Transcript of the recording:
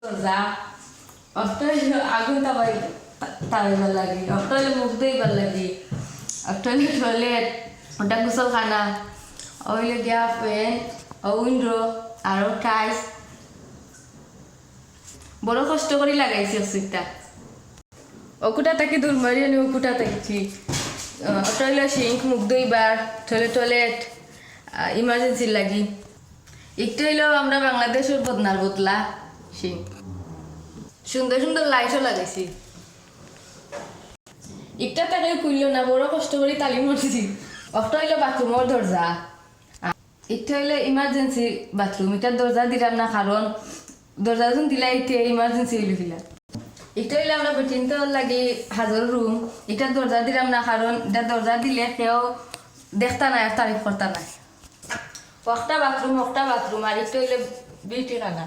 যা একটা হইলো আগুন তাবাইবার লাগে, একটা হইলো মুখ ধুইবার লাগে, একটা হইলো টয়লেট, ওটা গোসলখানা, হইলে গিয়া ফ্যান, উইন্ডো আরও টাইস বড় কষ্ট করে লাগাইছি অসুবিধা ওকুটা তাকে দূর মারিয়ে নি ওকুটা থাকছি ওটা হইলো সিঙ্ক মুখ ধুইবার টয়লেট ইমার্জেন্সি লাগি একটু হইলো আমরা বাংলাদেশের বদনার বোতলা সিঙ্ক সুন্দর সুন্দর লাইটও লাগাইছি একটা তাকে খুললো না বড় কষ্ট করে তালি মারছি একটা হইলো বাথরুমের দরজা একটা হইলো ইমার্জেন্সি বাথরুম এটার দরজা দিলাম না কারণ দরজা যখন দিলা এটা ইমার্জেন্সি হইলো ফিলা এটা হইলো আমরা বেটিন তো লাগে হাজার রুম এটার দরজা দিলাম না কারণ এটা দরজা দিলে কেউ দেখতা নাই আর তারিফ করতা নাই একটা বাথরুম আর একটা হইলো বিউটি খানা